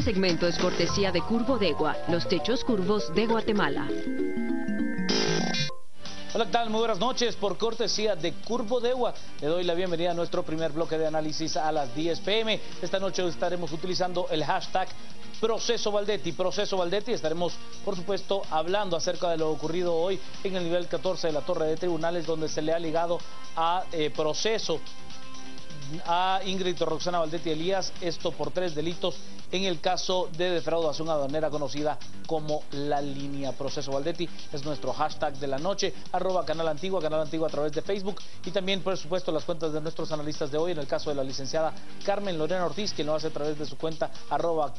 siguiente segmento es cortesía de Curvodegua, los techos curvos de Guatemala. Hola, ¿qué tal? Muy buenas noches. Por cortesía de Curvodegua, le doy la bienvenida a nuestro primer bloque de análisis a las 10 p.m. Esta noche estaremos utilizando el hashtag Proceso Valdetti. Proceso Valdetti. Estaremos, por supuesto, hablando acerca de lo ocurrido hoy en el nivel 14 de la Torre de Tribunales, donde se le ha ligado a proceso a Ingrid Roxana Valdetti Elías, esto por 3 delitos en el caso de defraudación aduanera conocida como La Línea. Proceso Valdetti es nuestro hashtag de la noche, @Canal Antigua a través de Facebook, y también, por supuesto, las cuentas de nuestros analistas de hoy, en el caso de la licenciada Carmen Lorena Ortiz, que lo hace a través de su cuenta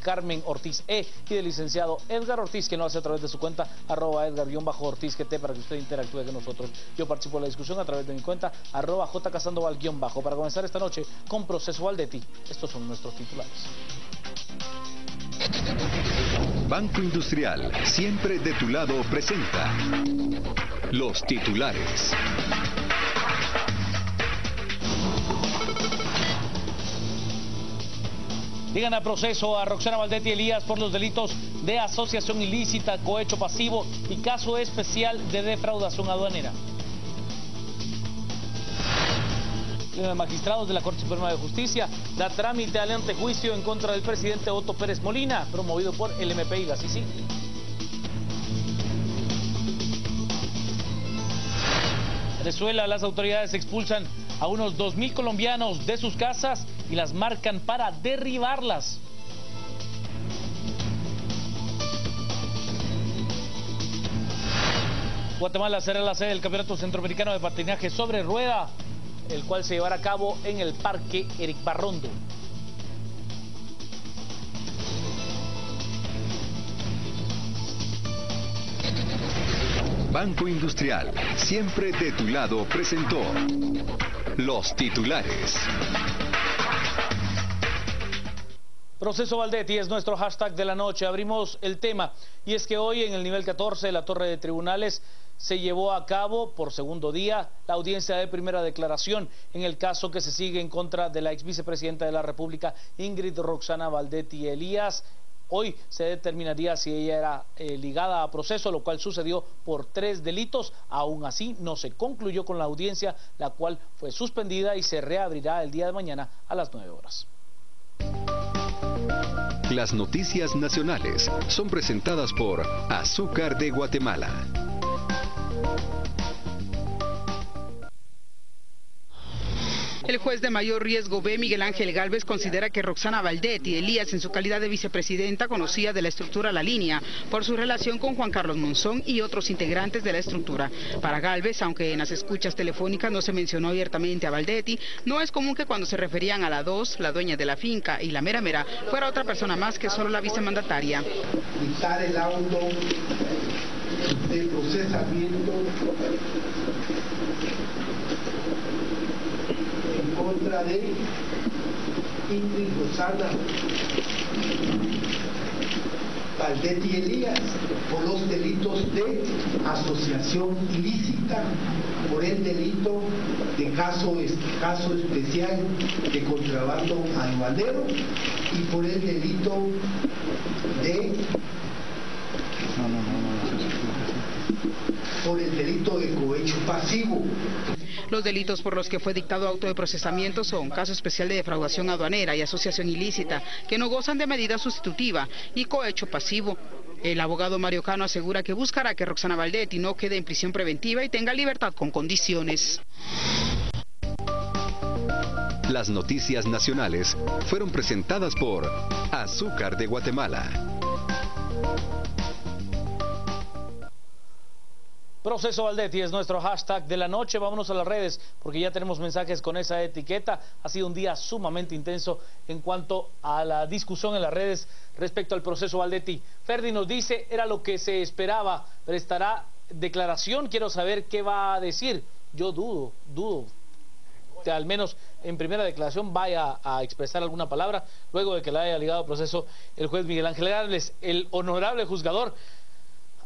@Carmen Ortiz E, y del licenciado Edgar Ortiz, que lo hace a través de su cuenta @Edgar_Ortiz GT, para que usted interactúe con nosotros. Yo participo en la discusión a través de mi cuenta @JCasandoval_. Para comenzar esta noche con Proceso Valdetti, estos son nuestros titulares. Banco Industrial, siempre de tu lado, presenta los titulares. Llegan a proceso a Roxana Valdetti Elías por los delitos de asociación ilícita, cohecho pasivo y caso especial de defraudación aduanera. Los magistrados de la Corte Suprema de Justicia da trámite al antejuicio en contra del presidente Otto Pérez Molina, promovido por el MPI Gasisi. Venezuela, las autoridades expulsan a unos 2.000 colombianos de sus casas y las marcan para derribarlas. Guatemala será la sede del Campeonato Centroamericano de Patinaje sobre Rueda, el cual se llevará a cabo en el Parque Eric Barrondo. Banco Industrial, siempre de tu lado, presentó los titulares. Proceso Valdetti es nuestro hashtag de la noche. Abrimos el tema, y es que hoy en el nivel 14 de la Torre de Tribunales se llevó a cabo por segundo día la audiencia de primera declaración en el caso que se sigue en contra de la ex vicepresidenta de la República, Ingrid Roxana Valdetti Elías. Hoy se determinaría si ella era ligada a proceso, lo cual sucedió por 3 delitos. Aún así, no se concluyó con la audiencia, la cual fue suspendida y se reabrirá el día de mañana a las 9 horas. Las noticias nacionales son presentadas por Azúcar de Guatemala. El juez de mayor riesgo B, Miguel Ángel Gálvez, considera que Roxana Valdetti Elías, en su calidad de vicepresidenta, conocía de la estructura La Línea por su relación con Juan Carlos Monzón y otros integrantes de la estructura. Para Gálvez, aunque en las escuchas telefónicas no se mencionó abiertamente a Valdetti, no es común que cuando se referían a la 2, la dueña de la finca, y la mera mera, fuera otra persona más que solo la vicemandataria. Quitar el auto de procesamiento en contra de Ingrid Roxana Valdetti Elías por los delitos de asociación ilícita, por el delito de caso especial de contrabando aduanero y por el delito de por el delito de cohecho pasivo. Los delitos por los que fue dictado auto de procesamiento son caso especial de defraudación aduanera y asociación ilícita, que no gozan de medida sustitutiva, y cohecho pasivo. El abogado Mario Cano asegura que buscará que Roxana Valdetti no quede en prisión preventiva y tenga libertad con condiciones. Las noticias nacionales fueron presentadas por Azúcar de Guatemala. Proceso Valdetti es nuestro hashtag de la noche. Vámonos a las redes porque ya tenemos mensajes con esa etiqueta. Ha sido un día sumamente intenso en cuanto a la discusión en las redes respecto al proceso Valdetti. Ferdi nos dice, era lo que se esperaba, prestará declaración, quiero saber qué va a decir. Yo dudo que al menos en primera declaración vaya a expresar alguna palabra, luego de que le haya ligado al proceso el juez Miguel Ángel Gálvez. El honorable juzgador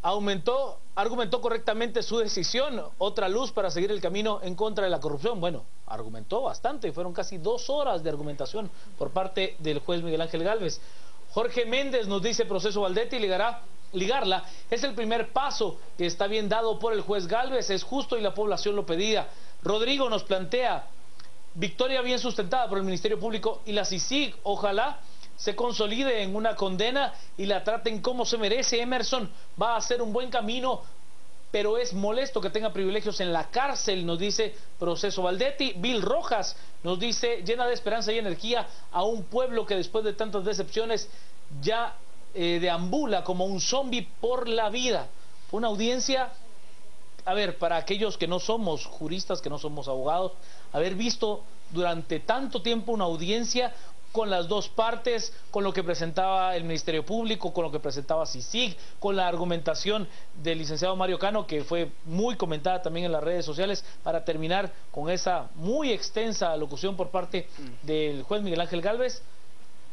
argumentó correctamente su decisión, otra luz para seguir el camino en contra de la corrupción. Bueno, argumentó bastante, fueron casi 2 horas de argumentación por parte del juez Miguel Ángel Gálvez. Jorge Méndez nos dice proceso Valdetti ligarla es el primer paso que está bien dado por el juez Gálvez, es justo y la población lo pedía. Rodrigo nos plantea victoria bien sustentada por el Ministerio Público y la CICIG, ojalá se consolide en una condena y la traten como se merece. Emerson va a hacer un buen camino, pero es molesto que tenga privilegios en la cárcel, nos dice proceso Valdetti. Bill Rojas nos dice llena de esperanza y energía a un pueblo que después de tantas decepciones ya deambula como un zombi por la vida. Una audiencia, a ver, para aquellos que no somos juristas, que no somos abogados, haber visto durante tanto tiempo una audiencia con las dos partes, con lo que presentaba el Ministerio Público, con lo que presentaba CICIG, con la argumentación del licenciado Mario Cano, que fue muy comentada también en las redes sociales, para terminar con esa muy extensa alocución por parte del juez Miguel Ángel Gálvez.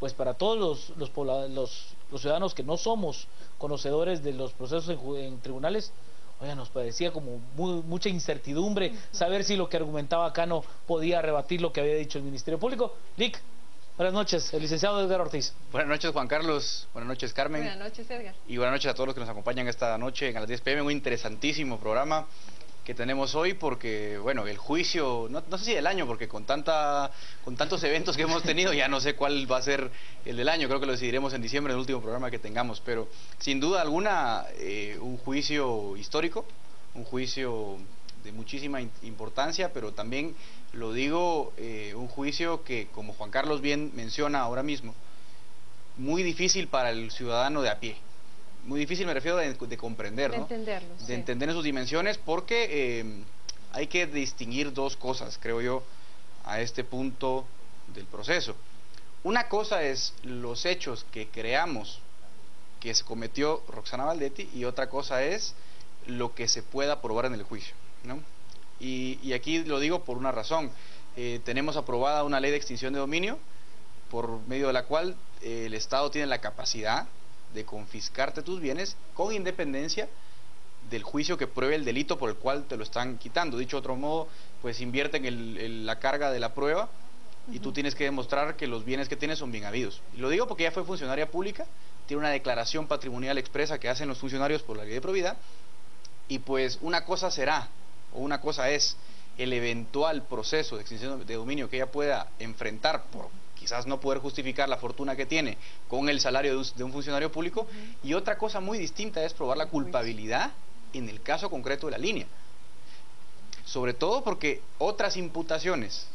Pues para todos los ciudadanos que no somos conocedores de los procesos en tribunales, oye, nos parecía como mucha incertidumbre saber si lo que argumentaba Cano podía rebatir lo que había dicho el Ministerio Público. Lic, buenas noches, el licenciado Edgar Ortiz. Buenas noches, Juan Carlos. Buenas noches, Carmen. Buenas noches, Edgar. Y buenas noches a todos los que nos acompañan esta noche en a las 10 p.m. Un interesantísimo programa que tenemos hoy porque, bueno, el juicio, no sé si del año, porque con tantos eventos que hemos tenido, ya no sé cuál va a ser el del año, creo que lo decidiremos en diciembre, en el último programa que tengamos, pero sin duda alguna un juicio histórico, un juicio de muchísima importancia, pero también, lo digo, un juicio que, como Juan Carlos bien menciona ahora mismo, muy difícil para el ciudadano de a pie. Muy difícil me refiero de comprender, ¿no? De entenderlo, de sí. entender en sus dimensiones, porque hay que distinguir dos cosas, creo yo, a este punto del proceso. Una cosa es los hechos que creamos que se cometió Roxana Valdetti, y otra cosa es lo que se pueda probar en el juicio, ¿no? Y aquí lo digo por una razón. Tenemos aprobada una ley de extinción de dominio, por medio de la cual el Estado tiene la capacidad de confiscarte tus bienes con independencia del juicio que pruebe el delito por el cual te lo están quitando. Dicho de otro modo, pues invierten la carga de la prueba y tú tienes que demostrar que los bienes que tienes son bien habidos. Y lo digo porque ella fue funcionaria pública, tiene una declaración patrimonial expresa que hacen los funcionarios por la ley de probidad, y pues una cosa será, o una cosa es, el eventual proceso de extinción de dominio que ella pueda enfrentar por quizás no poder justificar la fortuna que tiene con el salario de un funcionario público, y otra cosa muy distinta es probar la culpabilidad en el caso concreto de la línea. Sobre todo porque otras imputaciones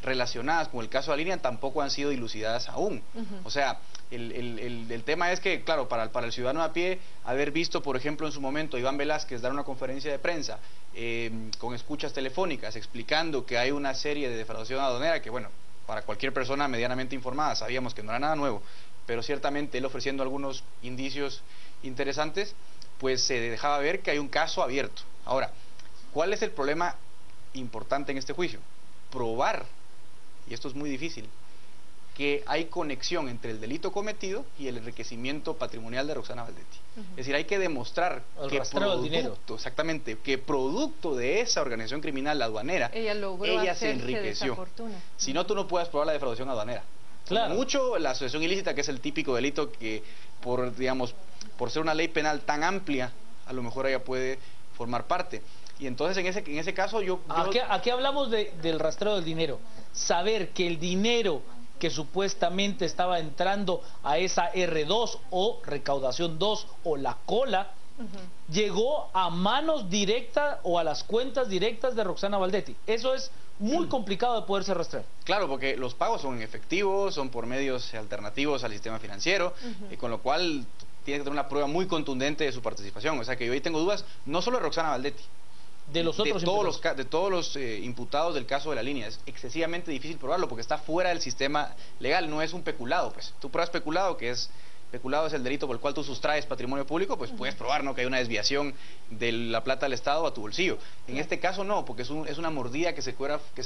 relacionadas con el caso de la línea tampoco han sido dilucidadas aún. O sea, el tema es que, claro, para el ciudadano a pie, haber visto, por ejemplo, en su momento Iván Velázquez dar una conferencia de prensa con escuchas telefónicas explicando que hay una serie de defraudación aduanera que, bueno, para cualquier persona medianamente informada sabíamos que no era nada nuevo, pero ciertamente él ofreciendo algunos indicios interesantes, pues se dejaba ver que hay un caso abierto. Ahora, ¿cuál es el problema importante en este juicio? Probar, y esto es muy difícil, que hay conexión entre el delito cometido y el enriquecimiento patrimonial de Roxana Valdetti. Es decir, hay que demostrar El que rastreo del dinero. exactamente, que producto de esa organización criminal aduanera, Ella logró se hacerse de enriqueció. esa fortuna. Si no, tú no puedes probar la defraudación aduanera. Claro. Mucho la asociación ilícita, que es el típico delito que, por ser una ley penal tan amplia, a lo mejor ella puede formar parte. Y entonces en ese caso Aquí hablamos del rastreo del dinero. Saber que el dinero que supuestamente estaba entrando a esa R2 o recaudación 2 o la cola, llegó a manos directas o a las cuentas directas de Roxana Valdetti. Eso es muy complicado de poderse rastrear. Claro, porque los pagos son en efectivo, son por medios alternativos al sistema financiero, con lo cual tiene que tener una prueba muy contundente de su participación. O sea que yo ahí tengo dudas, no solo de Roxana Valdetti, De los otros de todos los imputados del caso de la línea. Es excesivamente difícil probarlo porque está fuera del sistema legal, no es un peculado. Pues tú pruebas peculado, peculado es el delito por el cual tú sustraes patrimonio público, pues puedes probar, ¿no?, que hay una desviación de la plata del Estado a tu bolsillo. En este caso no, porque es una mordida que se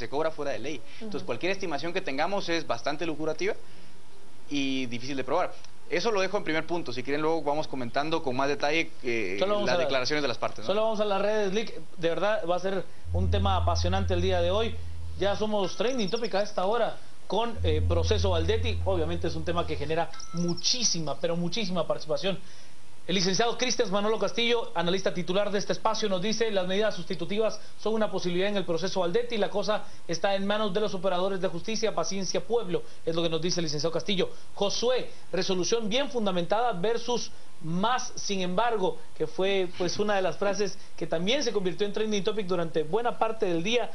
cobra fuera de ley. Entonces cualquier estimación que tengamos es bastante lucrativa y difícil de probar. Eso lo dejo en primer punto. Si quieren luego vamos comentando con más detalle las declaraciones de las partes, ¿no? Solo vamos a las redes, Lick. De verdad va a ser un tema apasionante el día de hoy. Ya somos trending topic a esta hora con proceso Valdetti. Obviamente es un tema que genera muchísima, pero muchísima participación. El licenciado Cristian Manolo Castillo, analista titular de este espacio, nos dice: las medidas sustitutivas son una posibilidad en el proceso Valdetti, la cosa está en manos de los operadores de justicia, paciencia pueblo, es lo que nos dice el licenciado Castillo. Josué, resolución bien fundamentada versus más, sin embargo, que fue pues una de las frases que también se convirtió en trending topic durante buena parte del día,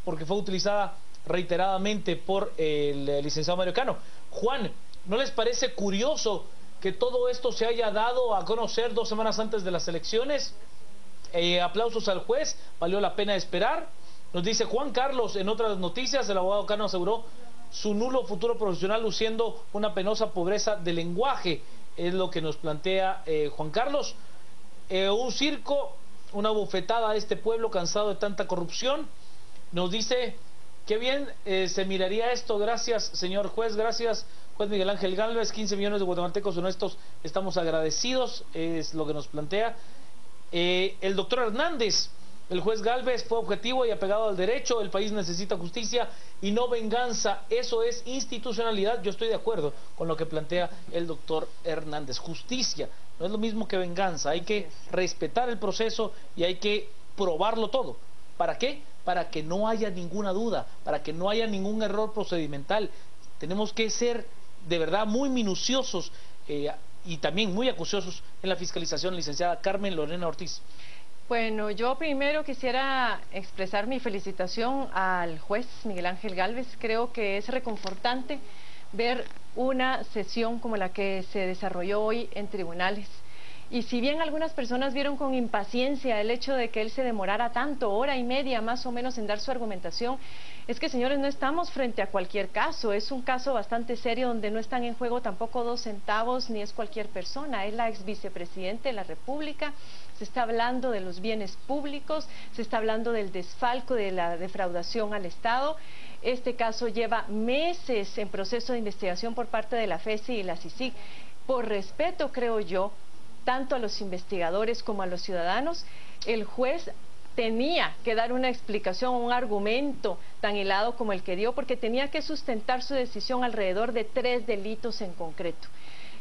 porque fue utilizada reiteradamente por el licenciado Mario Cano. Juan, ¿no les parece curioso que todo esto se haya dado a conocer 2 semanas antes de las elecciones? Aplausos al juez, valió la pena esperar. Nos dice Juan Carlos, en otras noticias, el abogado Cano aseguró su nulo futuro profesional luciendo una penosa pobreza de lenguaje, es lo que nos plantea Juan Carlos. Un circo, una bofetada a este pueblo cansado de tanta corrupción. Nos dice: qué bien se miraría esto, gracias señor juez, gracias juez Miguel Ángel Gálvez, 15 millones de guatemaltecos honestos, estamos agradecidos, es lo que nos plantea. El doctor Hernández, el juez Gálvez fue objetivo y apegado al derecho, el país necesita justicia y no venganza, eso es institucionalidad. Yo estoy de acuerdo con lo que plantea el doctor Hernández, justicia, no es lo mismo que venganza, hay que respetar el proceso y hay que probarlo todo. ¿Para qué? Para que no haya ninguna duda, para que no haya ningún error procedimental. Tenemos que ser de verdad muy minuciosos y también muy acuciosos en la fiscalización. Licenciada Carmen Lorena Ortiz. Bueno, yo primero quisiera expresar mi felicitación al juez Miguel Ángel Gálvez. Creo que es reconfortante ver una sesión como la que se desarrolló hoy en tribunales. Y si bien algunas personas vieron con impaciencia el hecho de que él se demorara tanto, hora y media más o menos en dar su argumentación, es que, señores, no estamos frente a cualquier caso, es un caso bastante serio donde no están en juego tampoco 2 centavos ni es cualquier persona, es la ex vicepresidente de la República, se está hablando de los bienes públicos, se está hablando del desfalco, de la defraudación al Estado. Este caso lleva meses en proceso de investigación por parte de la FESI y la CICIG. Por respeto, creo yo, tanto a los investigadores como a los ciudadanos, el juez tenía que dar una explicación, un argumento tan hilado como el que dio, porque tenía que sustentar su decisión alrededor de 3 delitos en concreto.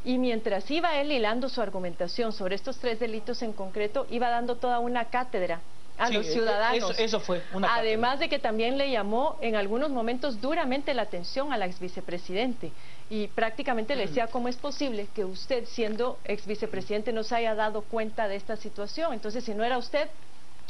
Y mientras iba él hilando su argumentación sobre estos 3 delitos en concreto, iba dando toda una cátedra a los ciudadanos. Eso fue una cátedra. Además de que también le llamó en algunos momentos duramente la atención a la ex vicepresidente y prácticamente le decía: ¿cómo es posible que usted, siendo ex vicepresidente, no se haya dado cuenta de esta situación? Entonces, si no era usted,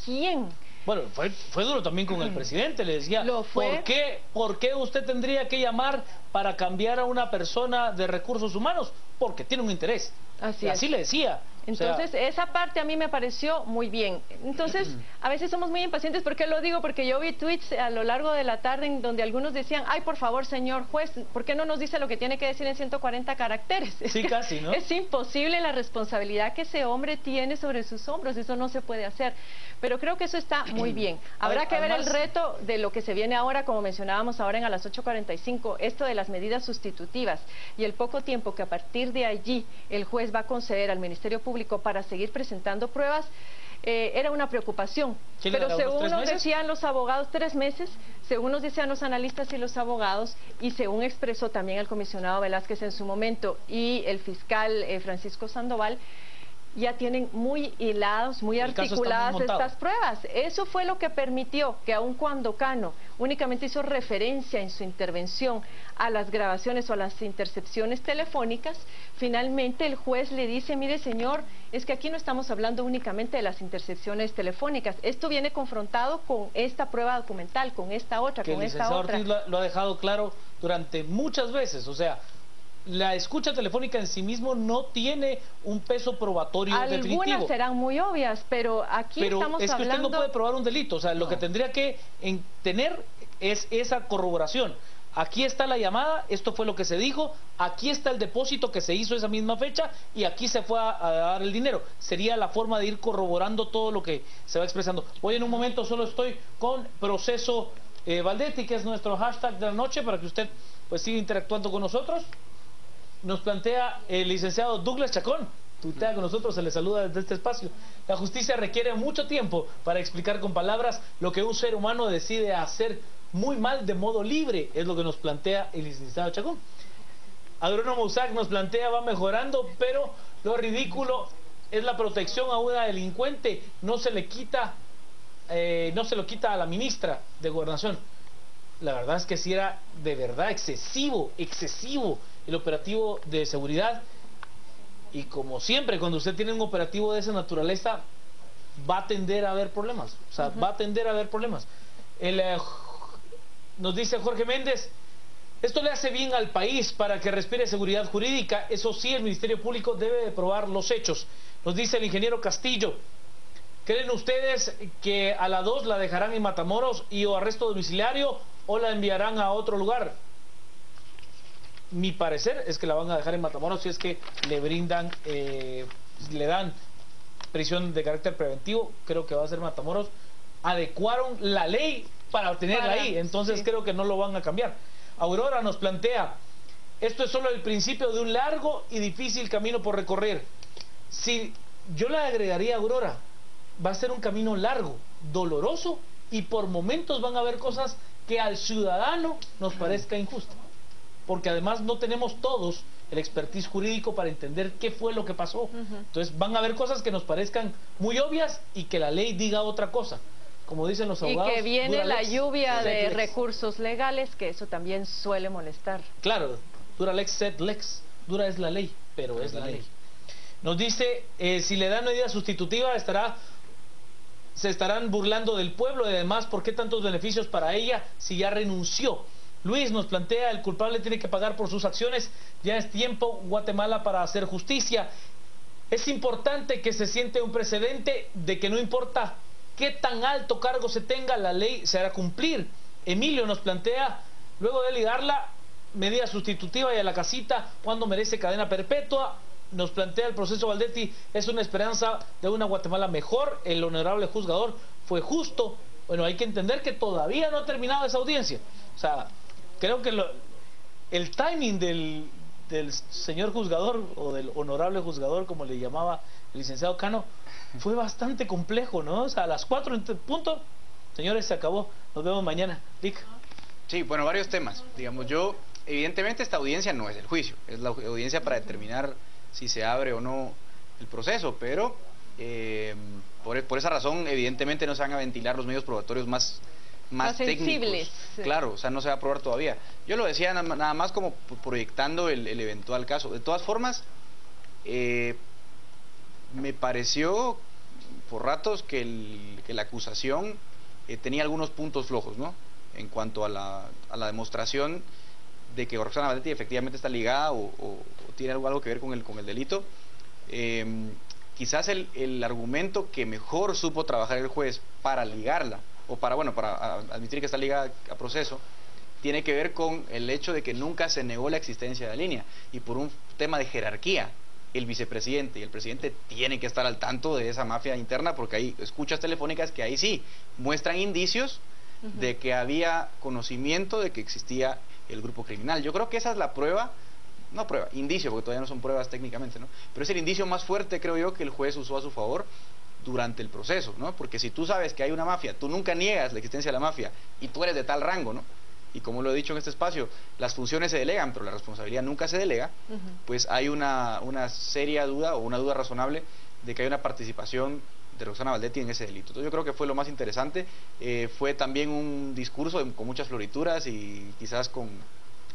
¿quién? Bueno, fue duro también con el presidente, le decía: ¿Lo fue? ¿Por qué usted tendría que llamar para cambiar a una persona de recursos humanos? Porque tiene un interés. Así le decía. Entonces, esa parte a mí me pareció muy bien. Entonces, a veces somos muy impacientes. ¿Por qué lo digo? Porque yo vi tweets a lo largo de la tarde en donde algunos decían: ay, por favor, señor juez, ¿por qué no nos dice lo que tiene que decir en 140 caracteres? Sí, casi, ¿no? Es imposible la responsabilidad que ese hombre tiene sobre sus hombros, eso no se puede hacer. Pero creo que eso está muy bien. Habrá que ver el reto de lo que se viene ahora, como mencionábamos ahora a las 8:45, esto de las medidas sustitutivas y el poco tiempo que a partir de allí el juez va a conceder al Ministerio Público para seguir presentando pruebas. Era una preocupación, pero según nos decían los abogados, 3 meses, según nos decían los analistas y los abogados, y según expresó también el comisionado Velázquez en su momento y el fiscal Francisco Sandoval, ya tienen muy hilados, muy articuladas estas pruebas. Eso fue lo que permitió que, aun cuando Cano únicamente hizo referencia en su intervención a las grabaciones o a las intercepciones telefónicas, finalmente el juez le dice: mire, señor, es que aquí no estamos hablando únicamente de las intercepciones telefónicas, esto viene confrontado con esta prueba documental, con esta otra, con esta otra. El licenciado Ortiz lo ha dejado claro durante muchas veces, o sea, la escucha telefónica en sí mismo no tiene un peso probatorio definitivo. Algunas serán muy obvias, pero aquí estamos es que hablando... usted no puede probar un delito, o sea, lo que tendría que tener es esa corroboración. Aquí está la llamada, esto fue lo que se dijo, aquí está el depósito que se hizo esa misma fecha y aquí se fue a dar el dinero. Sería la forma de ir corroborando todo lo que se va expresando. Hoy en un momento solo estoy con proceso Valdetti, que es nuestro hashtag de la noche, para que usted pues siga interactuando con nosotros. Nos plantea el licenciado Douglas Chacón, tuitea con nosotros, se le saluda desde este espacio. La justicia requiere mucho tiempo para explicar con palabras lo que un ser humano decide hacer muy mal de modo libre, es lo que nos plantea el licenciado Chacón. Agrónomo Usac nos plantea, va mejorando, pero lo ridículo es la protección a una delincuente, no se le quita, no se lo quita a la ministra de Gobernación. La verdad es que sí era de verdad excesivo el operativo de seguridad, y como siempre cuando usted tiene un operativo de esa naturaleza va a tender a haber problemas, o sea, va a tender a haber problemas. Nos dice Jorge Méndez, esto le hace bien al país para que respire seguridad jurídica, eso sí, el Ministerio Público debe de probar los hechos. Nos dice el ingeniero Castillo, ¿creen ustedes que a la 2 la dejarán en Matamoros y o arresto domiciliario o la enviarán a otro lugar? Mi parecer es que la van a dejar en Matamoros si es que le brindan, le dan prisión de carácter preventivo. Creo que va a ser Matamoros. Adecuaron la ley para tenerla ahí, entonces sí, creo que no lo van a cambiar. Aurora nos plantea, esto es solo el principio de un largo y difícil camino por recorrer. Si yo le agregaría, Aurora, va a ser un camino largo, doloroso, y por momentos van a haber cosas que al ciudadano nos parezca injusta, porque además no tenemos todos el expertise jurídico para entender qué fue lo que pasó. Entonces van a haber cosas que nos parezcan muy obvias y que la ley diga otra cosa. Como dicen los abogados, y que viene la lluvia de lex, recursos legales, que eso también suele molestar. Claro, dura lex sed lex, dura es la ley, pero es la ley. Nos dice, si le dan medida sustitutiva se estarán burlando del pueblo, y además, ¿por qué tantos beneficios para ella si ya renunció? Luis nos plantea, el culpable tiene que pagar por sus acciones, ya es tiempo, Guatemala, para hacer justicia. Es importante que se siente un precedente de que no importa qué tan alto cargo se tenga, la ley se hará cumplir. Emilio nos plantea, luego de ligarla, medida sustitutiva y a la casita, cuando merece cadena perpetua. Nos plantea el proceso Valdetti, es una esperanza de una Guatemala mejor, el honorable juzgador fue justo. Bueno, hay que entender que todavía no ha terminado esa audiencia. O sea, creo que el timing del señor juzgador, o del honorable juzgador, como le llamaba el licenciado Cano, fue bastante complejo, ¿no? O sea, a las 4 en punto, señores, se acabó. Nos vemos mañana. Rick. Sí, bueno, varios temas. Digamos, evidentemente esta audiencia no es el juicio, es la audiencia para determinar si se abre o no el proceso, pero por esa razón, evidentemente no se van a ventilar los medios probatorios más técnicos. Sensibles. Claro, o sea, no se va a probar todavía. Yo lo decía nada más como proyectando el eventual caso. De todas formas, me pareció por ratos que la acusación tenía algunos puntos flojos, ¿no? En cuanto a la demostración de que Roxana Valdetti efectivamente está ligada o tiene algo que ver con el delito. Quizás el argumento que mejor supo trabajar el juez para ligarla, o para admitir que está ligada a proceso, tiene que ver con el hecho de que nunca se negó la existencia de la línea, y por un tema de jerarquía, el vicepresidente y el presidente tienen que estar al tanto de esa mafia interna, porque hay escuchas telefónicas que ahí sí muestran indicios de que había conocimiento de que existía el grupo criminal. Yo creo que esa es la prueba, indicio, porque todavía no son pruebas técnicamente, ¿no? Pero es el indicio más fuerte, creo yo, que el juez usó a su favor durante el proceso, ¿no? Porque si tú sabes que hay una mafia, tú nunca niegas la existencia de la mafia y tú eres de tal rango, ¿no? Y como lo he dicho en este espacio, las funciones se delegan, pero la responsabilidad nunca se delega, pues hay una seria duda o una duda razonable de que hay una participación de Roxana Valdetti en ese delito. Entonces yo creo que fue lo más interesante. Fue también un discurso con muchas florituras y quizás con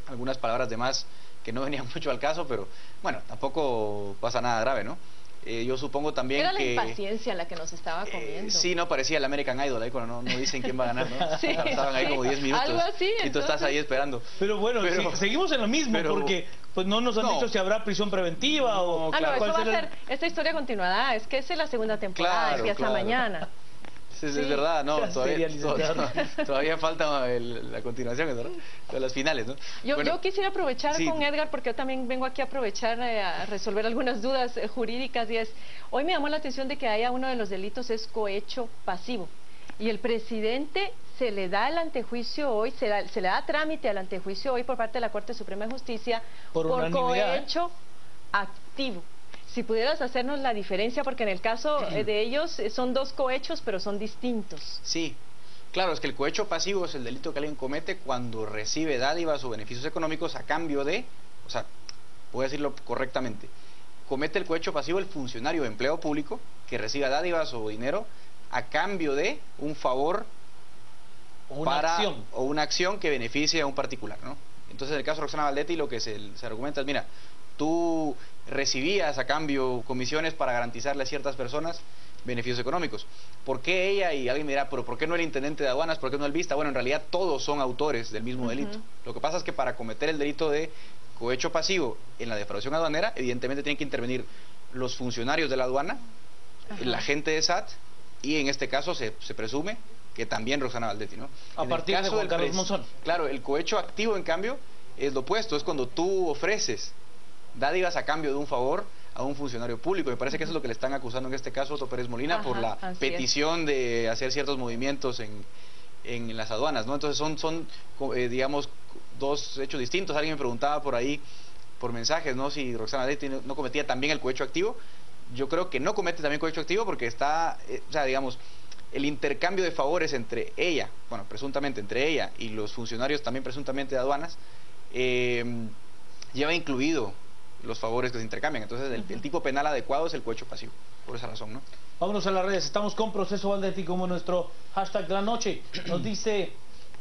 algunas palabras de más que no venían mucho al caso, pero bueno, tampoco pasa nada grave, ¿no? Yo supongo también era que... Era la impaciencia la que nos estaba comiendo. Sí, no, parecía el American Idol, ahí cuando no dicen quién va a ganar, ¿no? Sí, estaban ahí como 10 minutos. Algo así, y tú estás ahí esperando. Pero bueno, seguimos en lo mismo, porque pues no nos han dicho si habrá prisión preventiva o... Claro, eso va a ser esta historia continuada, es que esa es la segunda temporada, empieza mañana. Es verdad, no, todavía falta la continuación, ¿verdad? De las finales, ¿no? Yo quisiera aprovechar con Edgar, porque yo también vengo aquí a aprovechar a resolver algunas dudas jurídicas, y hoy me llamó la atención de que haya uno de los delitos es cohecho pasivo, y el presidente se le da el antejuicio hoy, se le da trámite al antejuicio hoy por parte de la Corte Suprema de Justicia por cohecho activo. Si pudieras hacernos la diferencia, porque en el caso de ellos son dos cohechos, pero son distintos. Sí, Claro, es que el cohecho pasivo es el delito que alguien comete cuando recibe dádivas o beneficios económicos a cambio de, o sea, voy a decirlo correctamente, comete el cohecho pasivo el funcionario de empleo público que reciba dádivas o dinero a cambio de un favor O una acción que beneficie a un particular, ¿no? Entonces, en el caso de Roxana Baldetti, lo que se argumenta es, mira, tú recibías a cambio comisiones para garantizarle a ciertas personas beneficios económicos. ¿Por qué ella? Y alguien me dirá, pero ¿por qué no el intendente de aduanas? ¿Por qué no el Vista? Bueno, en realidad todos son autores del mismo delito. Lo que pasa es que para cometer el delito de cohecho pasivo en la defraudación aduanera, evidentemente tienen que intervenir los funcionarios de la aduana, el agente de SAT, y en este caso se presume que también Roxana Baldetti, ¿no? A partir de Juan Carlos Monzón. Claro, el cohecho activo, en cambio, es lo opuesto, es cuando tú ofreces dádivas a cambio de un favor a un funcionario público. Me parece que eso es lo que le están acusando en este caso a Otto Pérez Molina por la petición de hacer ciertos movimientos en las aduanas, ¿no? Entonces son digamos, dos hechos distintos. Alguien me preguntaba por ahí, por mensajes, ¿no? Si Roxana Baldetti no cometía también el cohecho activo. Yo creo que no comete también cohecho activo porque está, o sea, digamos, el intercambio de favores entre ella, bueno, presuntamente entre ella y los funcionarios también presuntamente de aduanas, lleva incluido los favores que se intercambian. Entonces el tipo penal adecuado es el cohecho pasivo, por esa razón, ¿no? Vámonos a las redes, estamos con Proceso Baldetti como nuestro hashtag de la noche. Nos dice,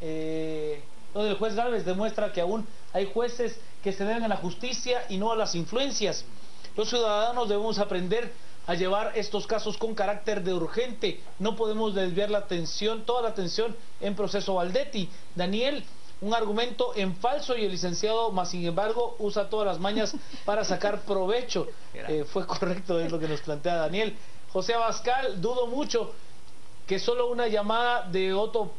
lo del juez Gálvez demuestra que aún hay jueces que se deben a la justicia y no a las influencias. Los ciudadanos debemos aprender a llevar estos casos con carácter de urgente. No podemos desviar la atención, toda la atención en Proceso Baldetti. Daniel, un argumento en falso y el licenciado, más sin embargo, usa todas las mañas para sacar provecho. Fue correcto, es lo que nos plantea Daniel. José Abascal, dudo mucho que solo una llamada de Otto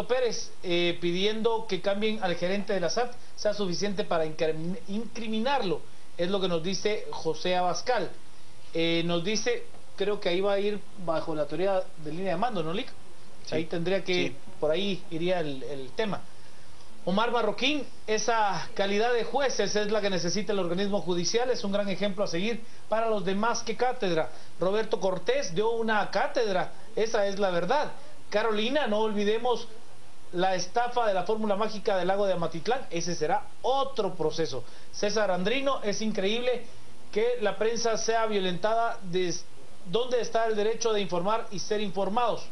Pérez pidiendo que cambien al gerente de la SAT sea suficiente para incriminarlo. Es lo que nos dice José Abascal. Nos dice, creo que ahí va a ir bajo la teoría de línea de mando, ¿no, Lic? Sí. Ahí tendría que, por ahí iría el tema. Omar Marroquín, esa calidad de jueces es la que necesita el organismo judicial, es un gran ejemplo a seguir para los demás que cátedra. Roberto Cortés dio una cátedra, esa es la verdad. Carolina, no olvidemos la estafa de la fórmula mágica del lago de Amatitlán, ese será otro proceso. César Andrino, es increíble que la prensa sea violentada. ¿Dónde está el derecho de informar y ser informados?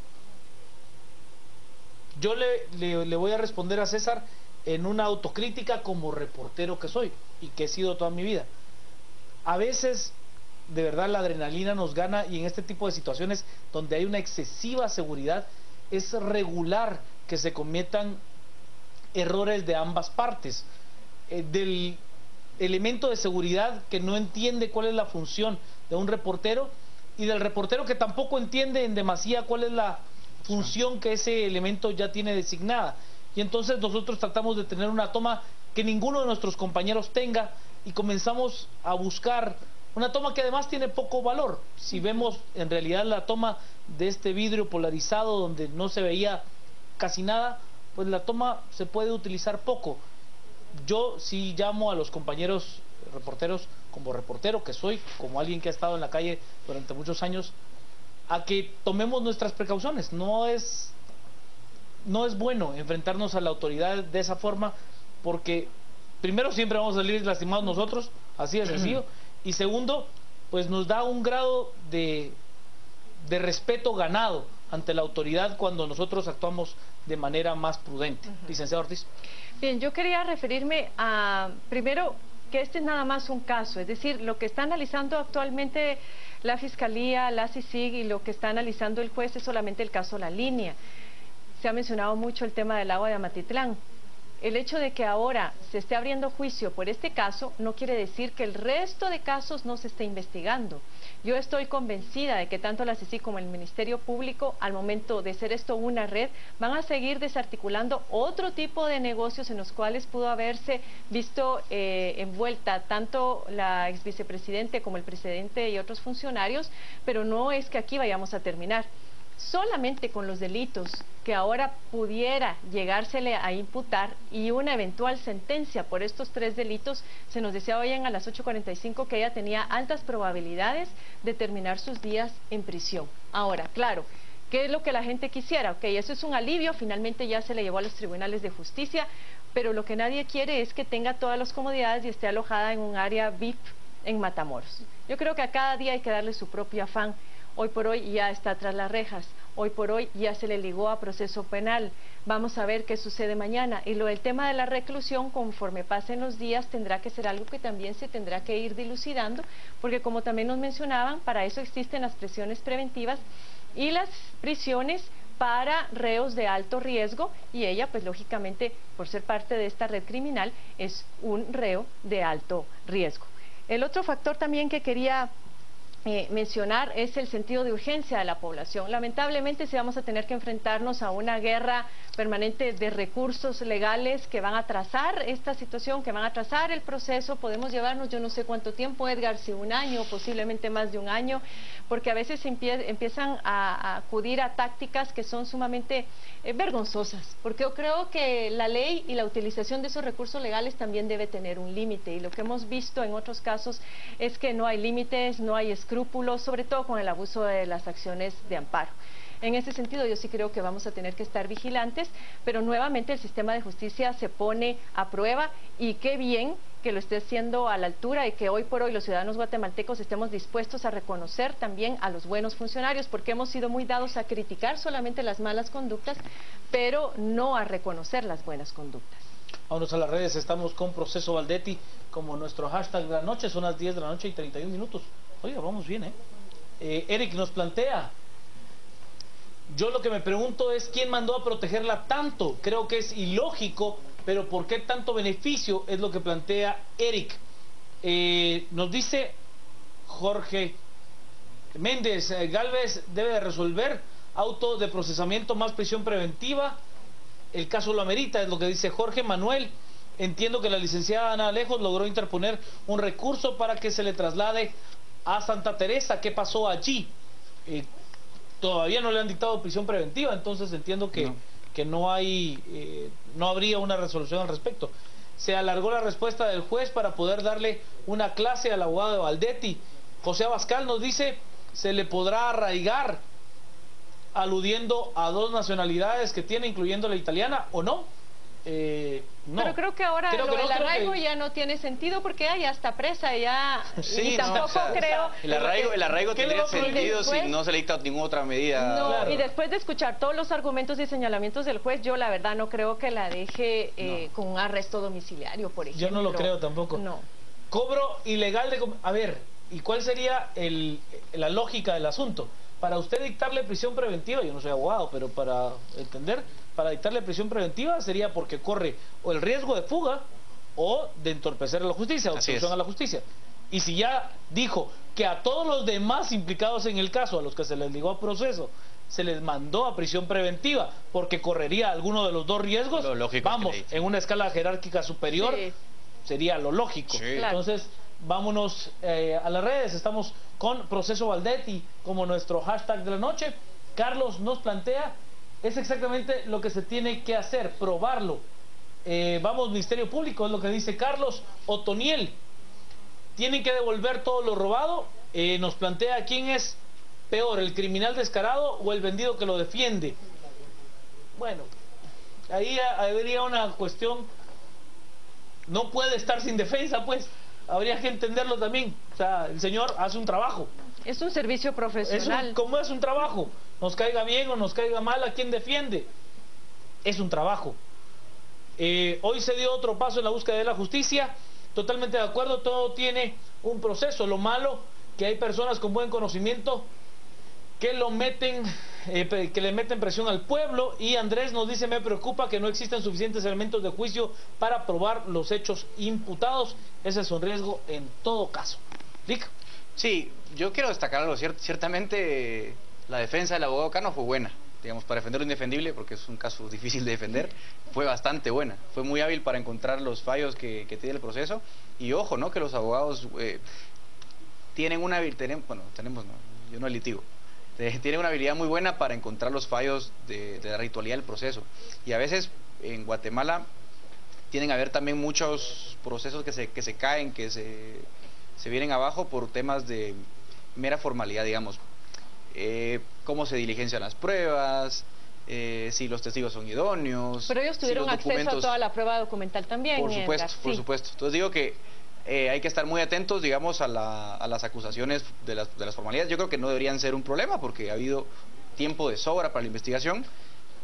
Yo le voy a responder a César en una autocrítica como reportero que soy y que he sido toda mi vida. A veces, de verdad, la adrenalina nos gana y en este tipo de situaciones donde hay una excesiva seguridad, es regular que se cometan errores de ambas partes. Del elemento de seguridad que no entiende cuál es la función de un reportero y del reportero que tampoco entiende en demasía cuál es la función que ese elemento ya tiene designada. Y entonces nosotros tratamos de tener una toma que ninguno de nuestros compañeros tenga y comenzamos a buscar una toma que además tiene poco valor. Si vemos en realidad la toma de este vidrio polarizado donde no se veía casi nada, pues la toma se puede utilizar poco. Yo sí llamo a los compañeros reporteros, como reportero que soy, como alguien que ha estado en la calle durante muchos años, a que tomemos nuestras precauciones. No es bueno enfrentarnos a la autoridad de esa forma, porque primero siempre vamos a salir lastimados nosotros, así de sencillo, y segundo, pues nos da un grado de respeto ganado ante la autoridad cuando nosotros actuamos de manera más prudente. Licenciado Ortiz. Bien, yo quería referirme a, primero, que este es nada más un caso, es decir, lo que está analizando actualmente la Fiscalía, la CICIG y lo que está analizando el juez es solamente el caso La Línea. Se ha mencionado mucho el tema del agua de Amatitlán. El hecho de que ahora se esté abriendo juicio por este caso no quiere decir que el resto de casos no se esté investigando. Yo estoy convencida de que tanto la CICIG como el Ministerio Público, al momento de ser esto una red, van a seguir desarticulando otro tipo de negocios en los cuales pudo haberse visto envuelta tanto la ex vicepresidente como el presidente y otros funcionarios, pero no es que aquí vayamos a terminar. Solamente con los delitos que ahora pudiera llegársele a imputar y una eventual sentencia por estos 3 delitos, se nos decía hoy a las 8:45 que ella tenía altas probabilidades de terminar sus días en prisión. Ahora, claro, ¿Qué es lo que la gente quisiera? Ok, eso es un alivio, finalmente ya se le llevó a los tribunales de justicia, pero lo que nadie quiere es que tenga todas las comodidades y esté alojada en un área VIP en Matamoros. Yo creo que a cada día hay que darle su propio afán. Hoy por hoy ya está tras las rejas, hoy por hoy ya se le ligó a proceso penal. Vamos a ver qué sucede mañana. Y lo del tema de la reclusión, conforme pasen los días, tendrá que ser algo que también se tendrá que ir dilucidando, porque como también nos mencionaban, para eso existen las prisiones preventivas y las prisiones para reos de alto riesgo, y ella, pues lógicamente, por ser parte de esta red criminal, es un reo de alto riesgo. El otro factor también que quería mencionar es el sentido de urgencia de la población. Lamentablemente sí vamos a tener que enfrentarnos a una guerra permanente de recursos legales que van a atrasar esta situación, que van a atrasar el proceso. Podemos llevarnos yo no sé cuánto tiempo, Edgar, si un año, posiblemente más de un año, porque a veces empiezan a acudir a tácticas que son sumamente vergonzosas, porque yo creo que la ley y la utilización de esos recursos legales también debe tener un límite, y lo que hemos visto en otros casos es que no hay límites, no hay escrúpulos, sobre todo con el abuso de las acciones de amparo. En ese sentido yo sí creo que vamos a tener que estar vigilantes, pero nuevamente el sistema de justicia se pone a prueba, y qué bien que lo esté haciendo a la altura, y que hoy por hoy los ciudadanos guatemaltecos estemos dispuestos a reconocer también a los buenos funcionarios, porque hemos sido muy dados a criticar solamente las malas conductas, pero no a reconocer las buenas conductas. Vámonos a las redes, estamos con Proceso Valdetti como nuestro hashtag de la noche, son las 10 de la noche y 31 minutos. Oiga, vamos bien, Eric nos plantea, yo lo que me pregunto es quién mandó a protegerla tanto. Creo que es ilógico, pero ¿por qué tanto beneficio? Es lo que plantea Eric. Nos dice Jorge Méndez, Galvez debe de resolver auto de procesamiento más prisión preventiva. El caso lo amerita, es lo que dice Jorge Manuel. Entiendo que la licenciada Ana Alejos logró interponer un recurso para que se le traslade a Santa Teresa. ¿Qué pasó allí? Todavía no le han dictado prisión preventiva, entonces entiendo que no hay, no habría una resolución al respecto. Se alargó la respuesta del juez para poder darle una clase al abogado de Valdetti. José Abascal nos dice, se le podrá arraigar, aludiendo a dos nacionalidades que tiene, incluyendo la italiana, ¿o no? No. Pero creo que ahora lo del arraigo ya no tiene sentido, porque ya está presa, ya, sí, y tampoco creo... El arraigo tendría sentido después, si no se le dicta ninguna otra medida. No, claro. Y después de escuchar todos los argumentos y señalamientos del juez, yo la verdad no creo que la deje con un arresto domiciliario, por ejemplo. Yo no lo creo tampoco. No. Cobro ilegal de... A ver, ¿y cuál sería la lógica del asunto? Para usted dictarle prisión preventiva, yo no soy abogado, pero para entender, para dictarle prisión preventiva sería porque corre o el riesgo de fuga o de entorpecer a la justicia, obstrucción a la justicia. Y si ya dijo que a todos los demás implicados en el caso, a los que se les ligó a proceso, se les mandó a prisión preventiva porque correría alguno de los dos riesgos, vamos, en una escala jerárquica superior, sería lo lógico. Entonces, vámonos a las redes, estamos con Proceso Valdetti como nuestro hashtag de la noche. Carlos nos plantea, es exactamente lo que se tiene que hacer, probarlo. Vamos, Ministerio Público, es lo que dice Carlos. Otoniel, tienen que devolver todo lo robado. Nos plantea quién es peor, el criminal descarado o el vendido que lo defiende. Bueno, ahí habría una cuestión, no puede estar sin defensa, pues. Habría que entenderlo también. O sea, el señor hace un trabajo. Es un servicio profesional. ¿Cómo es un trabajo? Nos caiga bien o nos caiga mal, ¿a quién defiende? Es un trabajo. Hoy se dio otro paso en la búsqueda de la justicia. Totalmente de acuerdo, todo tiene un proceso. Lo malo, que hay personas con buen conocimiento que le meten presión al pueblo. Y Andrés nos dice, me preocupa que no existen suficientes elementos de juicio para probar los hechos imputados. Ese es un riesgo en todo caso. Rick. Sí, yo quiero destacar algo. Ciertamente la defensa del abogado Cano fue buena, digamos, para defender lo indefendible, porque es un caso difícil de defender. Fue bastante buena, fue muy hábil para encontrar los fallos que tiene el proceso. Y ojo, ¿no?, que los abogados tienen una habilidad, bueno, tenemos, no, yo no litigo, tienen una habilidad muy buena para encontrar los fallos de la ritualidad del proceso. Y a veces en Guatemala tienen a haber también muchos procesos que se caen, que se vienen abajo por temas de mera formalidad, digamos. cómo se diligencian las pruebas, si los testigos son idóneos. Pero ellos tuvieron si los acceso documentos... a toda la prueba documental también. Por supuesto, Edgar. por Sí. supuesto. Entonces digo que hay que estar muy atentos, digamos, a las acusaciones de las formalidades. Yo creo que no deberían ser un problema porque ha habido tiempo de sobra para la investigación,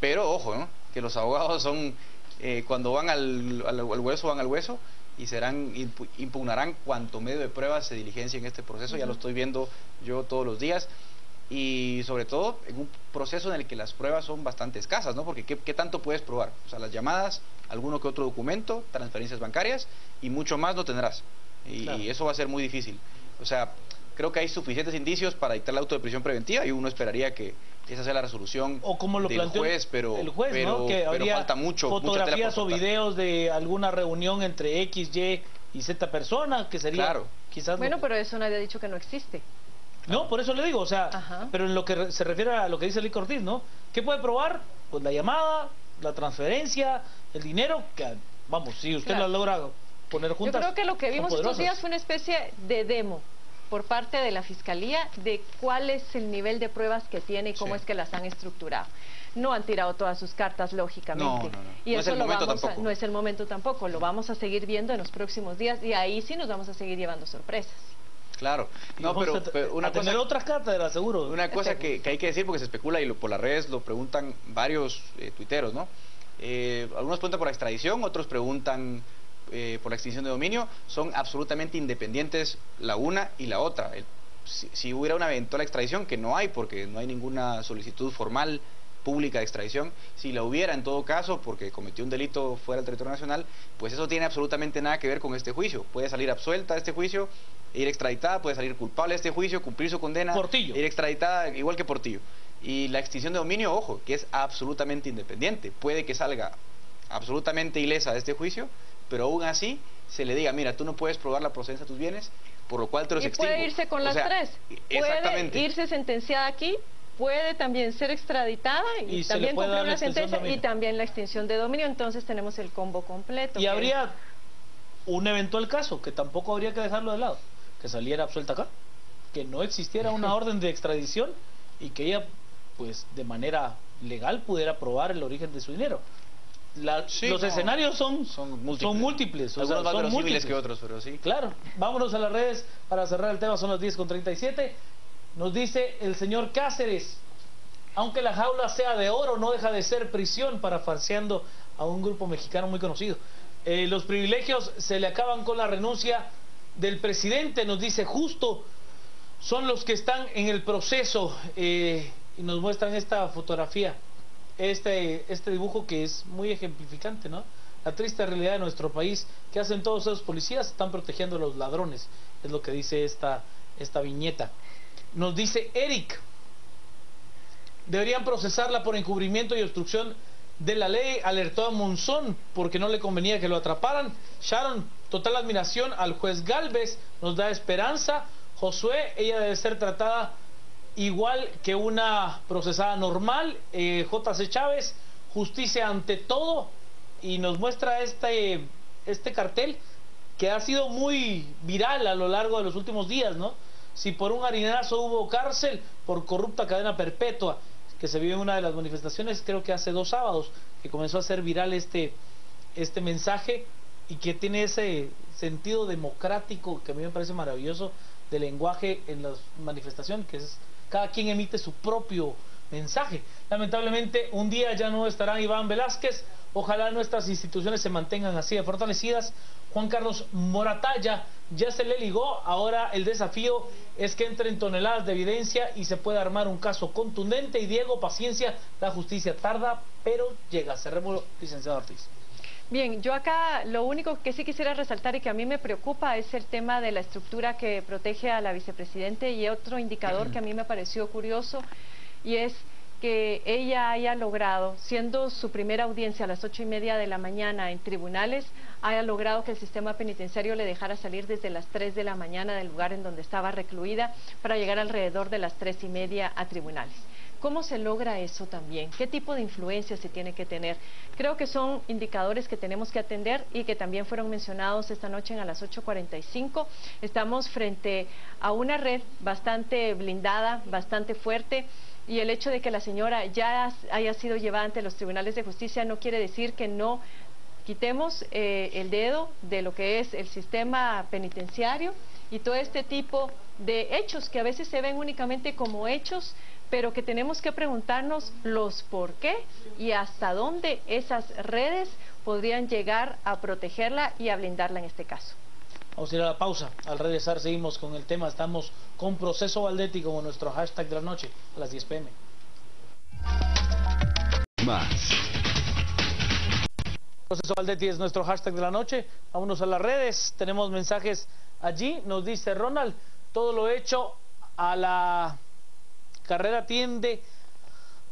pero ojo, ¿no? Que los abogados son, cuando van al hueso, van al hueso y impugnarán cuanto medio de pruebas se diligencia en este proceso. Ya lo estoy viendo yo todos los días. Y sobre todo en un proceso en el que las pruebas son bastante escasas, ¿no? Porque ¿qué tanto puedes probar? O sea, las llamadas, alguno que otro documento, transferencias bancarias y mucho más no tendrás. Y eso va a ser muy difícil. O sea, creo que hay suficientes indicios para dictar el auto de prisión preventiva y uno esperaría que esa sea la resolución o como lo del planteó juez, pero, el juez, ¿no? Que pero falta mucho. Fotografías o videos de alguna reunión entre X, Y y Z persona, que sería quizás... Bueno, pero eso nadie ha dicho que no existe. No, por eso le digo, o sea, pero en lo que se refiere a lo que dice Lic Ortiz, ¿no? ¿Qué puede probar? Pues la llamada, la transferencia, el dinero, que vamos, si usted la logra poner juntas. Yo creo que lo que vimos estos días fue una especie de demo por parte de la Fiscalía de cuál es el nivel de pruebas que tiene y cómo es que las han estructurado. No han tirado todas sus cartas, lógicamente. No. Y no eso es el momento tampoco. no es el momento tampoco. Lo vamos a seguir viendo en los próximos días y ahí sí nos vamos a seguir llevando sorpresas. Claro, no, pero una cosa, tener otras cátedras, seguro. Una cosa que hay que decir, porque se especula y por las redes lo preguntan varios tuiteros, ¿no? Algunos preguntan por la extradición, otros preguntan por la extinción de dominio. Son absolutamente independientes la una y la otra. Si hubiera una eventual extradición, que no hay, porque no hay ninguna solicitud formal pública de extradición, si la hubiera en todo caso porque cometió un delito fuera del territorio nacional, pues eso tiene absolutamente nada que ver con este juicio. Puede salir absuelta de este juicio, ir extraditada, puede salir culpable de este juicio, cumplir su condena, Portillo. ir extraditada igual que Portillo. Y la extinción de dominio, ojo, que es absolutamente independiente. Puede que salga absolutamente ilesa de este juicio, pero aún así se le diga, mira, tú no puedes probar la procedencia de tus bienes, por lo cual te los extingo. Puede irse con las tres. Puede irse sentenciada aquí, puede también ser extraditada y también cumplir una sentencia y también la extinción de dominio. Entonces tenemos el combo completo. Y habría un eventual caso que tampoco habría que dejarlo de lado, que saliera absuelta acá, que no existiera una orden de extradición y que ella, pues de manera legal, pudiera probar el origen de su dinero. Los escenarios son múltiples. Algunos más verosímiles que otros, pero sí. Claro. Vámonos a las redes para cerrar el tema, son las 10:37. Nos dice el señor Cáceres, aunque la jaula sea de oro, no deja de ser prisión, parafraseando a un grupo mexicano muy conocido. Los privilegios se le acaban con la renuncia del presidente, nos dice justo, son los que están en el proceso, y nos muestran esta fotografía, este dibujo que es muy ejemplificante, ¿no? La triste realidad de nuestro país, que hacen todos esos policías, están protegiendo a los ladrones, es lo que dice esta viñeta. Nos dice Eric, deberían procesarla por encubrimiento y obstrucción de la ley, alertó a Monzón porque no le convenía que lo atraparan. Sharon, total admiración al juez Galvez, nos da esperanza. Josué, ella debe ser tratada igual que una procesada normal. JC Chávez, justicia ante todo, y nos muestra este cartel que ha sido muy viral a lo largo de los últimos días, ¿no? Si por un harinazo hubo cárcel, por corrupta cadena perpetua, que se vio en una de las manifestaciones, creo que hace 2 sábados, que comenzó a ser viral este mensaje y que tiene ese sentido democrático que a mí me parece maravilloso de lenguaje en las manifestaciones, que es cada quien emite su propio mensaje. Lamentablemente un día ya no estará Iván Velázquez, ojalá nuestras instituciones se mantengan así de fortalecidas. Juan Carlos Moratalla ya se le ligó, ahora el desafío es que entren toneladas de evidencia y se pueda armar un caso contundente. Y Diego, paciencia, la justicia tarda, pero llega. Cerremos, licenciado Ortiz. Bien, yo acá lo único que sí quisiera resaltar y que a mí me preocupa es el tema de la estructura que protege a la vicepresidente, y otro indicador que a mí me pareció curioso, y es que ella haya logrado, siendo su primera audiencia a las 8:30 de la mañana en tribunales, haya logrado que el sistema penitenciario le dejara salir desde las 3 de la mañana del lugar en donde estaba recluida para llegar alrededor de las 3:30 a tribunales. ¿Cómo se logra eso también? ¿Qué tipo de influencia se tiene que tener? Creo que son indicadores que tenemos que atender y que también fueron mencionados esta noche a las 8:45. Estamos frente a una red bastante blindada, bastante fuerte, y el hecho de que la señora ya haya sido llevada ante los tribunales de justicia no quiere decir que no quitemos el dedo de lo que es el sistema penitenciario y todo este tipo de hechos que a veces se ven únicamente como hechos, pero que tenemos que preguntarnos los por qué y hasta dónde esas redes podrían llegar a protegerla y a blindarla en este caso. Vamos a ir a la pausa. Al regresar seguimos con el tema. Estamos con Proceso Valdetti como nuestro hashtag de la noche a las 10 p.m. Más. Proceso Valdetti es nuestro hashtag de la noche. Vámonos a las redes. Tenemos mensajes allí. Nos dice Ronald, todo lo hecho a la carrera tiende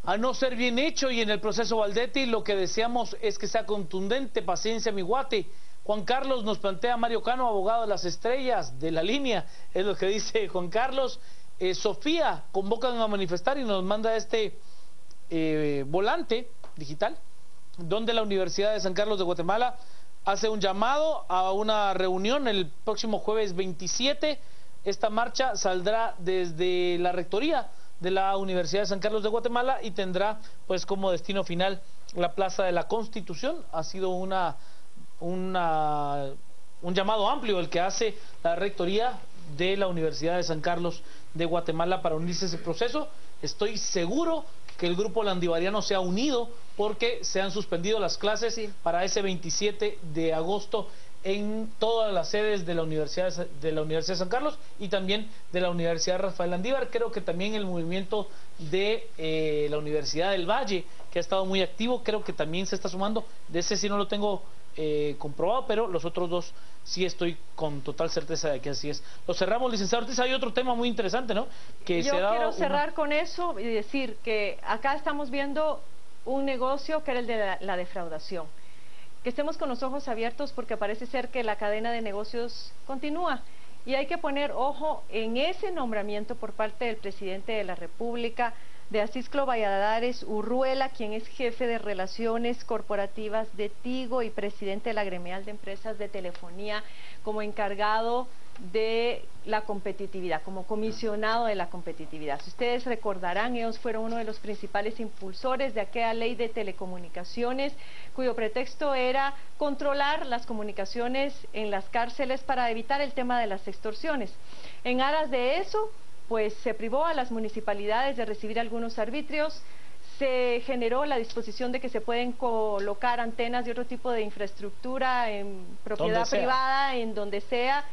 a no ser bien hecho, y en el proceso Valdetti lo que deseamos es que sea contundente. Paciencia, mi guate. Juan Carlos nos plantea Mario Cano, abogado de las estrellas de la línea, es lo que dice Juan Carlos. Sofía, convocan a manifestar y nos manda este volante digital donde la Universidad de San Carlos de Guatemala hace un llamado a una reunión el próximo jueves 27. Esta marcha saldrá desde la rectoría de la Universidad de San Carlos de Guatemala y tendrá pues como destino final la Plaza de la Constitución. Ha sido un llamado amplio el que hace la rectoría de la Universidad de San Carlos de Guatemala para unirse a ese proceso. Estoy seguro que el grupo landivariano se ha unido porque se han suspendido las clases para ese 27 de agosto en todas las sedes de la Universidad de San Carlos y también de la Universidad Rafael Landívar. Creo que también el movimiento de la Universidad del Valle, que ha estado muy activo, creo que también se está sumando. De ese sí no lo tengo comprobado, pero los otros dos sí estoy con total certeza de que así es. Lo cerramos, licenciado Ortiz. Hay otro tema muy interesante, ¿no? Que yo quiero cerrar con eso y decir que acá estamos viendo un negocio que era el de la defraudación. Que estemos con los ojos abiertos porque parece ser que la cadena de negocios continúa y hay que poner ojo en ese nombramiento por parte del presidente de la República, de Acisclo Valladares Urruela, quien es jefe de relaciones corporativas de Tigo y presidente de la gremial de empresas de telefonía, como encargado de la competitividad, como comisionado de la competitividad. Si ustedes recordarán, ellos fueron uno de los principales impulsores de aquella ley de telecomunicaciones, cuyo pretexto era controlar las comunicaciones en las cárceles para evitar el tema de las extorsiones. En aras de eso, pues se privó a las municipalidades de recibir algunos arbitrios, se generó la disposición de que se pueden colocar antenas y otro tipo de infraestructura en propiedad privada, en donde sea,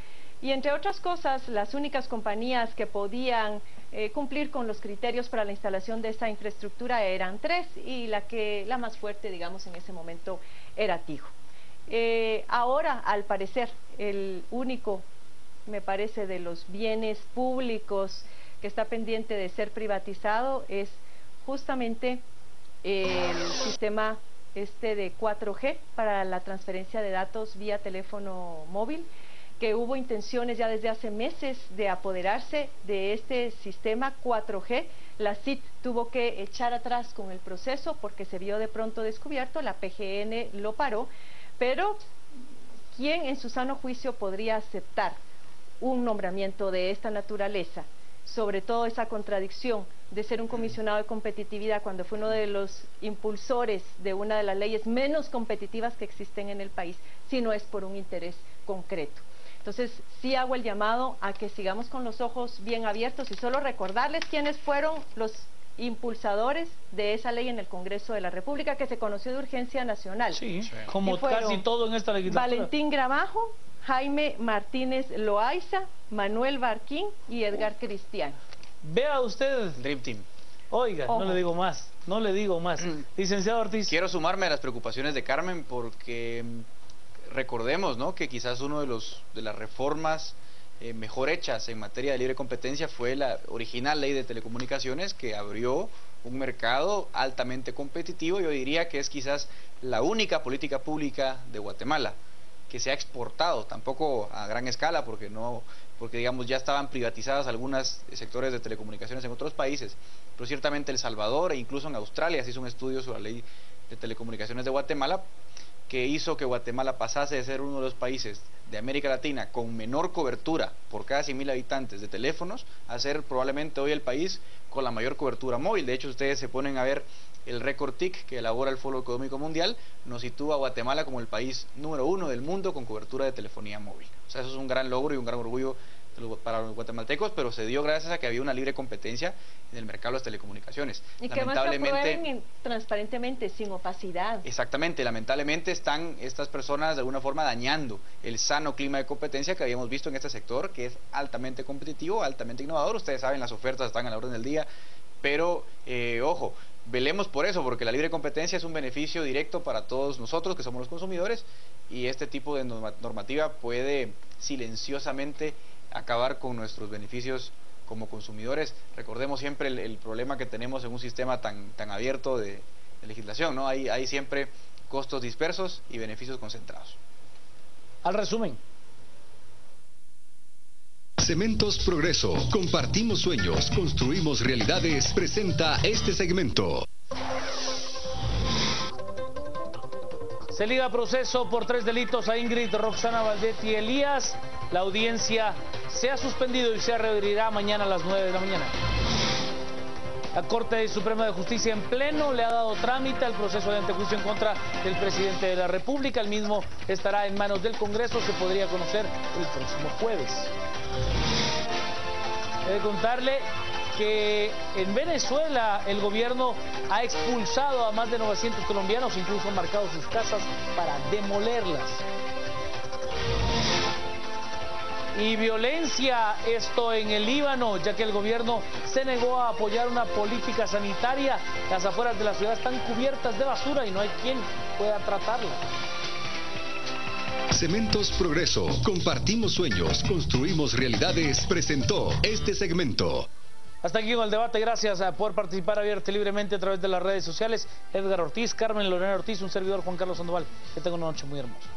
y entre otras cosas, las únicas compañías que podían cumplir con los criterios para la instalación de esa infraestructura eran 3, y la más fuerte, digamos, en ese momento era Tigo. Ahora, al parecer, el único, me parece, de los bienes públicos que está pendiente de ser privatizado es justamente el sistema de 4G para la transferencia de datos vía teléfono móvil, que hubo intenciones ya desde hace meses de apoderarse de este sistema 4G. La CIT tuvo que echar atrás con el proceso porque se vio de pronto descubierto, la PGN lo paró, pero ¿quién en su sano juicio podría aceptar un nombramiento de esta naturaleza? Sobre todo esa contradicción de ser un comisionado de competitividad cuando fue uno de los impulsores de una de las leyes menos competitivas que existen en el país, si no es por un interés concreto. Entonces, sí hago el llamado a que sigamos con los ojos bien abiertos y solo recordarles quiénes fueron los impulsadores de esa ley en el Congreso de la República, que se conoció de urgencia nacional. Sí, como casi todo en esta legislatura. Valentín Gramajo, Jaime Martínez Loaiza, Manuel Barquín y Edgar Cristiano. Vea usted. Dream Team. Oiga, no le digo más, no le digo más. Licenciado Ortiz. Quiero sumarme a las preocupaciones de Carmen porque recordemos, ¿no?, que quizás uno de las reformas mejor hechas en materia de libre competencia fue la original ley de telecomunicaciones, que abrió un mercado altamente competitivo. Yo diría que es quizás la única política pública de Guatemala. que se ha exportado, tampoco a gran escala, porque digamos ya estaban privatizadas algunos sectores de telecomunicaciones en otros países, pero ciertamente El Salvador e incluso en Australia se hizo un estudio sobre la ley de telecomunicaciones de Guatemala, que hizo que Guatemala pasase de ser uno de los países de América Latina con menor cobertura por cada 100.000 habitantes de teléfonos a ser probablemente hoy el país con la mayor cobertura móvil. De hecho, ustedes se ponen a ver el récord TIC que elabora el Foro Económico Mundial, nos sitúa a Guatemala como el país número 1 del mundo con cobertura de telefonía móvil. O sea, eso es un gran logro y un gran orgullo para los guatemaltecos, pero se dio gracias a que había una libre competencia en el mercado de las telecomunicaciones. Y que más se aprueben transparentemente, sin opacidad. Exactamente, lamentablemente están estas personas de alguna forma dañando el sano clima de competencia que habíamos visto en este sector, que es altamente competitivo, altamente innovador. Ustedes saben, las ofertas están a la orden del día, pero ojo, velemos por eso, porque la libre competencia es un beneficio directo para todos nosotros que somos los consumidores, y este tipo de normativa puede silenciosamente acabar con nuestros beneficios como consumidores. Recordemos siempre el problema que tenemos en un sistema tan abierto de legislación, ¿no? Hay siempre costos dispersos y beneficios concentrados. Al resumen. Cementos Progreso. Compartimos sueños, construimos realidades. Presenta este segmento. Se liga a proceso por 3 delitos a Ingrid, Roxana Valdetti Elías. La audiencia se ha suspendido y se reabrirá mañana a las 9 de la mañana. La Corte Suprema de Justicia en pleno le ha dado trámite al proceso de antejuicio en contra del presidente de la República. El mismo estará en manos del Congreso, se podría conocer el próximo jueves. He de contarle que en Venezuela el gobierno ha expulsado a más de 900 colombianos, incluso han marcado sus casas para demolerlas. Y violencia, esto en el Líbano, ya que el gobierno se negó a apoyar una política sanitaria. Las afueras de la ciudad están cubiertas de basura y no hay quien pueda tratarla. Cementos Progreso. Compartimos sueños, construimos realidades. Presentó este segmento. Hasta aquí con el debate. Gracias por participar abierta y libremente a través de las redes sociales. Edgar Ortiz, Carmen Lorena Ortiz, un servidor Juan Carlos Sandoval. Que tengan una noche muy hermosa.